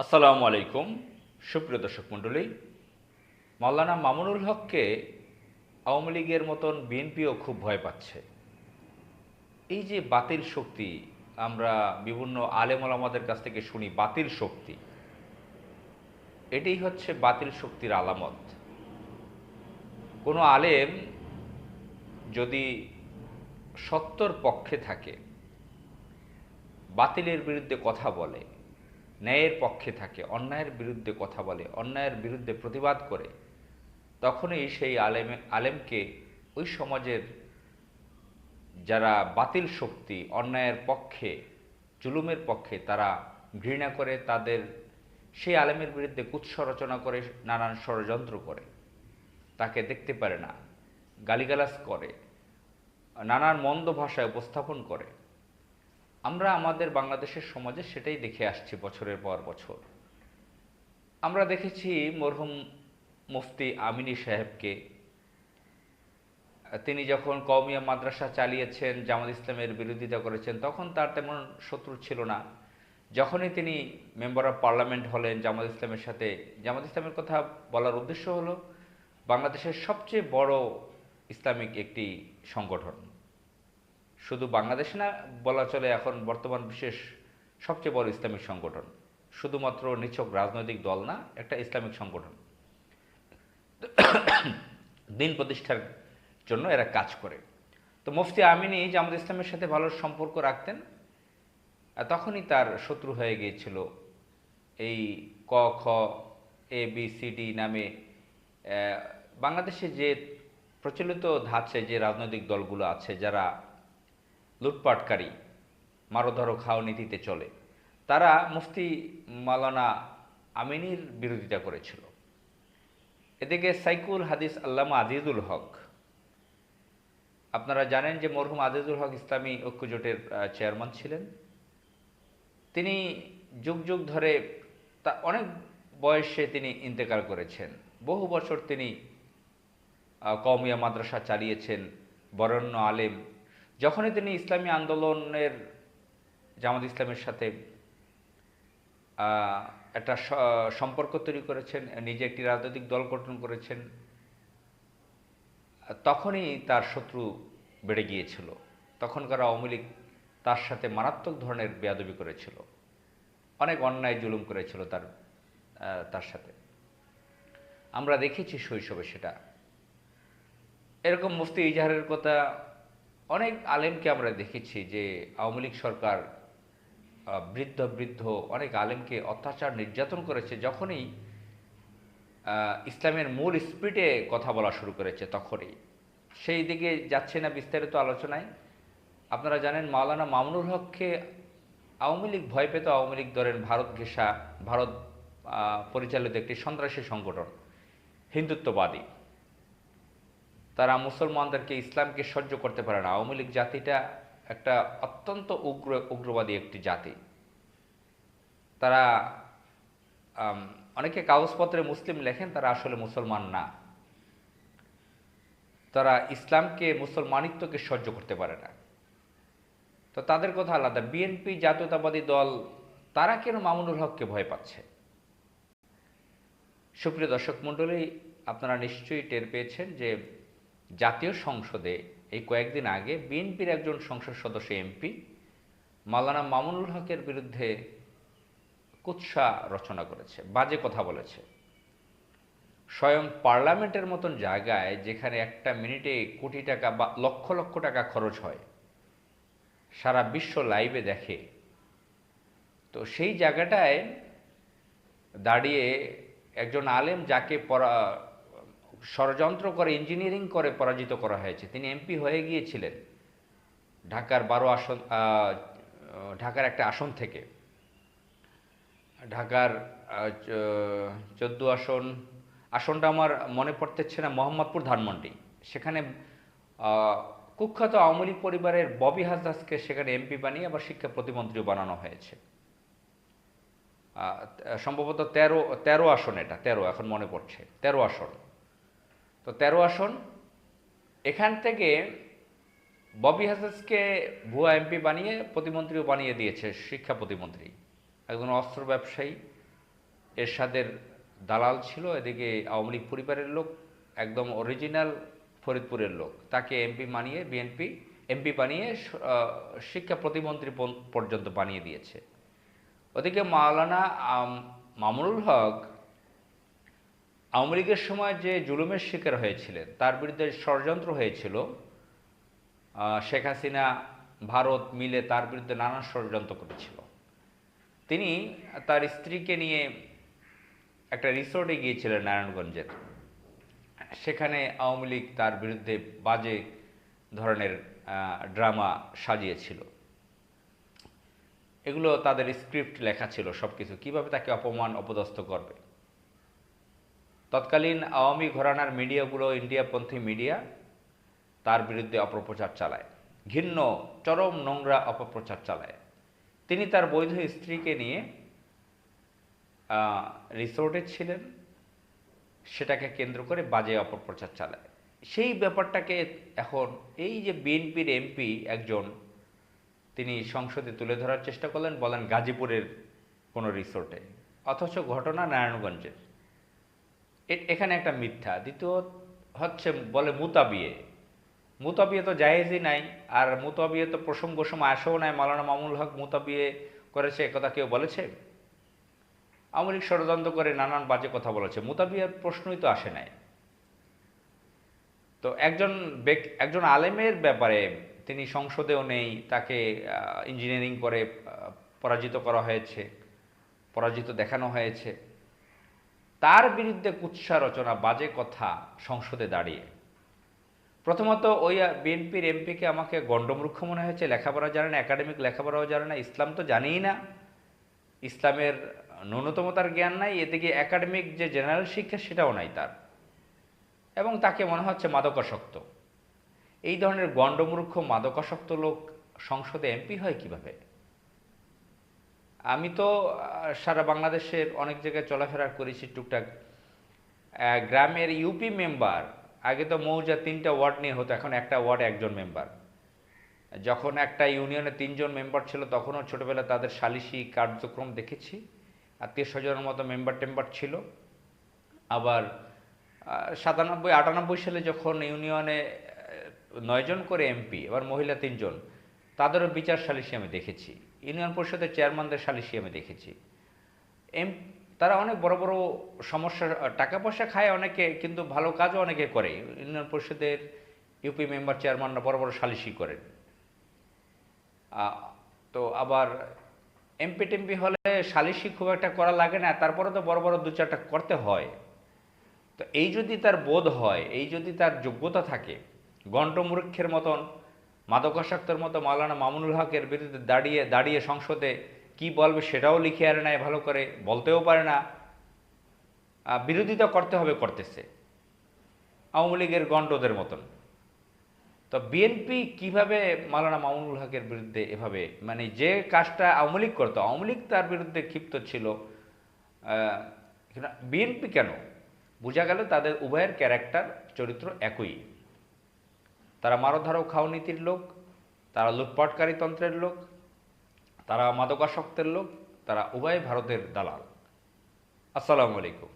আসসালামু আলাইকুম। সুপ্রিয় দর্শক মণ্ডলী, মাওলানা মামুনুল হককে আওয়ামী লীগের মতন বিএনপিও খুব ভয় পাচ্ছে। এই যে বাতিল শক্তি, আমরা বিভিন্ন আলেম ওলামাদের কাছ থেকে শুনি বাতিল শক্তি, এটাই হচ্ছে বাতিল শক্তির আলামত। কোনো আলেম যদি সত্যর পক্ষে থাকে, বাতিলের বিরুদ্ধে কথা বলে, ন্যায়ের পক্ষে থাকে, অন্যায়ের বিরুদ্ধে কথা বলে, অন্যায়ের বিরুদ্ধে প্রতিবাদ করে, তখনই সেই আলেমকে ওই সমাজের যারা বাতিল শক্তি, অন্যায়ের পক্ষে, জুলুমের পক্ষে, তারা ঘৃণা করে, তাদের সেই আলেমের বিরুদ্ধে কুৎস রচনা করে, নানান ষড়যন্ত্র করে, তাকে দেখতে পারে না, গালিগালাজ করে, নানান মন্দ ভাষায় উপস্থাপন করে। আমরা আমাদের বাংলাদেশের সমাজে সেটাই দেখে আসছি বছরের পর বছর। আমরা দেখেছি মরহুম মুফতি আমিনী সাহেবকে, তিনি যখন কওমিয়া মাদ্রাসা চালিয়েছেন, জামাত ইসলামের বিরোধিতা করেছেন, তখন তার তেমন শত্রু ছিল না। যখনই তিনি মেম্বার অফ পার্লামেন্ট হলেন জামাত ইসলামের সাথে, জামাত ইসলামের কথা বলার উদ্দেশ্য হলো বাংলাদেশের সবচেয়ে বড় ইসলামিক একটি সংগঠন, শুধু বাংলাদেশে না বলা চলে, এখন বর্তমান বিশেষ সবচেয়ে বড় ইসলামিক সংগঠন, শুধুমাত্র নিছক রাজনৈতিক দল না, একটা ইসলামিক সংগঠন। দিন প্রতিষ্ঠার জন্য এরা কাজ করে। তো মুফতি আমিনী জামাত ইসলামের সাথে ভালো সম্পর্ক রাখতেন, তখনই তার শত্রু হয়ে গিয়েছিল এই ক খ এ বি সি ডি নামে বাংলাদেশে যে প্রচলিত ধাঁচে যে রাজনৈতিক দলগুলো আছে, যারা লুটপাটকারী, মারো ধরো খাও নীতিতে চলে, তারা মুফতি মাওলানা আমিনীর বিরোধিতা করেছিল। এদিকে সাইকুল হাদিস আল্লামা আজিজুল হক, আপনারা জানেন যে মরহুম আজিজুল হক ইসলামী ঐক্য জোটের চেয়ারম্যান ছিলেন। তিনি যুগ যুগ ধরে, তা অনেক বয়সে তিনি ইন্তেকাল করেছেন। বহু বছর তিনি কওমিয়া মাদ্রাসা চালিয়েছেন, বরেণ্য আলেম। যখনই তিনি ইসলামী আন্দোলনের, জামাত ইসলামের সাথে একটা সম্পর্ক তৈরি করেছেন, নিজে একটি রাজনৈতিক দল গঠন করেছেন, তখনই তার শত্রু বেড়ে গিয়েছিল। তখনকার আওয়ামী লীগ তার সাথে মারাত্মক ধরনের বেয়াদবি করেছিল, অনেক অন্যায় জুলুম করেছিল তার সাথে। আমরা দেখেছি শৈশবে সেটা। এরকম মুফতি ইজাহারের কথা অনেক আলেমকে আমরা দেখেছি যে আওয়ামী লীগ সরকার বৃদ্ধ বৃদ্ধ অনেক আলেমকে অত্যাচার নির্যাতন করেছে, যখনই ইসলামের মূল স্পিরিটে কথা বলা শুরু করেছে তখনই। সেই দিকে যাচ্ছে না বিস্তারিত আলোচনায়। আপনারা জানেন মাওলানা মামুনুল হককে আওয়ামী লীগ ভয় পেত। আওয়ামী লীগ ধরেন ভারত ঘেঁষা, ভারত পরিচালিত একটি সন্ত্রাসী সংগঠন, হিন্দুত্ববাদী। তারা মুসলমানদেরকে, ইসলামকে সহ্য করতে পারে না। আওয়ামী লীগ জাতিটা একটা অত্যন্ত উগ্রবাদী একটি জাতি। তারা অনেকে কাগজপত্রে মুসলিম লেখেন, তারা আসলে মুসলমান না। তারা ইসলামকে, মুসলমানিত্বকে সহ্য করতে পারে না। তো তাদের কথা আলাদা। বিএনপি জাতীয়তাবাদী দল, তারা কেন মামুনুল হককে ভয় পাচ্ছে? সুপ্রিয় দর্শক মণ্ডলী, আপনারা নিশ্চয়ই টের পেয়েছেন যে জাতীয় সংসদে এই কয়েকদিন আগে বিএনপির একজন সংসদ সদস্য এমপি মাওলানা মামুনুল হকের বিরুদ্ধে কুৎসা রচনা করেছে, বাজে কথা বলেছে। স্বয়ং পার্লামেন্টের মতন জায়গায়, যেখানে একটা মিনিটে কোটি টাকা বা লক্ষ লক্ষ টাকা খরচ হয়, সারা বিশ্ব লাইভে দেখে, তো সেই জায়গাটায় দাঁড়িয়ে একজন আলেম, যাকে ষড়যন্ত্র করে, ইঞ্জিনিয়ারিং করে পরাজিত করা হয়েছে, তিনি এমপি হয়ে গিয়েছিলেন ঢাকার 12 আসন, ঢাকার একটা আসন থেকে, ঢাকার 14 আসন, আসনটা আমার মনে পড়তেছে না, মোহাম্মদপুর ধানমন্ডি, সেখানে কুখ্যাত আওয়ামী লীগ পরিবারের ববি হাজদাসকে সেখানে এমপি বানিয়ে আবার শিক্ষা প্রতিমন্ত্রীও বানানো হয়েছে। সম্ভবত 13 আসন, এটা 13, এখন মনে পড়ছে 13 আসন। তো 13 আসন, এখান থেকে ববি হাসাসকে ভুয়া এমপি বানিয়ে প্রতিমন্ত্রীও বানিয়ে দিয়েছে, শিক্ষা প্রতিমন্ত্রী, একজন অস্ত্র ব্যবসায়ী, এরশাদের দালাল ছিল, এদিকে আওয়ামী লীগ পরিবারের লোক, একদম অরিজিনাল ফরিদপুরের লোক, তাকে এমপি বানিয়ে বিএনপি এমপি বানিয়ে শিক্ষা প্রতিমন্ত্রী পর্যন্ত বানিয়ে দিয়েছে। ওদিকে মাওলানা মামুনুল হক আওয়ামী লীগের সময় যে জুলুমের শিকার হয়েছিলেন, তার বিরুদ্ধে ষড়যন্ত্র হয়েছিল, শেখ হাসিনা ভারত মিলে তার বিরুদ্ধে নানান ষড়যন্ত্র করেছিল। তিনি তার স্ত্রীকে নিয়ে একটা রিসোর্টে গিয়েছিলেন নারায়ণগঞ্জের, সেখানে আওয়ামী লীগ তার বিরুদ্ধে বাজে ধরনের ড্রামা সাজিয়েছিল। এগুলো তাদের স্ক্রিপ্ট লেখা ছিল সব কিছু, কীভাবে তাকে অপমান অপদস্থ করবে। তৎকালীন আওয়ামী ঘরানার মিডিয়াগুলো, ইন্ডিয়াপন্থী মিডিয়া, তার বিরুদ্ধে অপপ্রচার চালায়, ঘৃণ্য চরম নোংরা অপপ্রচার চালায়। তিনি তার বৈধ স্ত্রীকে নিয়ে রিসোর্টে ছিলেন, সেটাকে কেন্দ্র করে বাজে অপপ্রচার চালায়। সেই ব্যাপারটাকে এখন এই যে বিএনপির এমপি একজন, তিনি সংসদে তুলে ধরার চেষ্টা করলেন, বলেন গাজীপুরের কোনো রিসোর্টে, অথচ ঘটনা নারায়ণগঞ্জের। এখানে একটা মিথ্যা। দ্বিতীয় হচ্ছে বলে মুতাবিয়ে, মুতাবিয়ে তো জায়েজই নাই, আর মুতাবিয়ে তো প্রসঙ্গ সময় আসেও নাই। মাওলানা মামুনুল হক মুতাবিয়ে করেছে একথা কেউ বলেছে? আওয়ামী লীগ ষড়যন্ত্র করে নানান বাজে কথা বলেছে, মুতাবিয়ার প্রশ্নই তো আসে নাই। তো একজন আলেমের ব্যাপারে, তিনি সংসদেও নেই, তাকে ইঞ্জিনিয়ারিং করে পরাজিত করা হয়েছে, পরাজিত দেখানো হয়েছে, তার বিরুদ্ধে কুৎসা রচনা, বাজে কথা সংসদে দাঁড়িয়ে। প্রথমত ওই বিএনপির এমপিকে আমাকে গণ্ডমূর্খ মনে হয়েছে, লেখাপড়া জানে না, একাডেমিক লেখাপড়াও জানে না, ইসলাম তো জানেই না, ইসলামের ন্যূনতম তার জ্ঞান নাই, এদিকে একাডেমিক যে জেনারেল শিক্ষা সেটাও নাই তার, এবং তাকে মনে হচ্ছে মাদকাসক্ত। এই ধরনের গণ্ডমূর্খ মাদকাসক্ত লোক সংসদে এমপি হয় কিভাবে? আমি তো সারা বাংলাদেশের অনেক জায়গায় চলাফেরা করেছি টুকটাক। গ্রামের ইউপি মেম্বার, আগে তো মৌজা 3টা ওয়ার্ড নিয়ে হতো, এখন একটা ওয়ার্ডে একজন মেম্বার। যখন একটা ইউনিয়নে 3জন মেম্বার ছিল, তখনও ছোটোবেলায় তাদের সালিশি কার্যক্রম দেখেছি, আত্মীয় স্বজনের মতো মেম্বার টেম্বার ছিল। আবার 97-98 সালে যখন ইউনিয়নে 9জন করে এমপি, এবার মহিলা 3জন, তাদেরও বিচার সালিশি আমি দেখেছি। ইউনিয়ন পরিষদের চেয়ারম্যানদের সালিশি আমি দেখেছি। তারা অনেক বড় বড় সমস্যা, টাকা পয়সা খায় অনেকে, কিন্তু ভালো কাজও অনেকে করে। ইউনিয়ন পরিষদের ইউপি মেম্বার চেয়ারম্যানরা বড় বড় সালিশি করেন। তো আবার এমপি টেমপি হলে সালিশি খুব একটা করা লাগে না, তারপরে তো বড় বড় 2-4টা করতে হয়। তো এই যদি তার বোধ হয়, এই যদি তার যোগ্যতা থাকে, গণ্ডমূর্খের মতন, মাদকাসক্তের মতো মাওলানা মামুনুল হকের বিরুদ্ধে দাঁড়িয়ে সংসদে কি বলবে সেটাও লিখে আনে নাই ভালো করে, বলতেও পারে না, বিরোধিতা করতে হবে, করতেছে আওয়ামী লীগের গণ্ডদের মতন। তো বিএনপি কিভাবে মাওলানা মামুনুল হকের বিরুদ্ধে এভাবে, মানে যে কাজটা আওয়ামী লীগ করতো, আওয়ামী লীগ তার বিরুদ্ধে ক্ষিপ্ত ছিল, বিএনপি কেন? বোঝা গেল তাদের উভয়ের ক্যারেক্টার, চরিত্র একই। তারা মারধারও খাও নীতির লোক, তারা লুটপাটকারী তন্ত্রের লোক, তারা মাদকাসক্তের লোক, তারা উভয় ভারতের দালাল। আসসালামু আলাইকুম।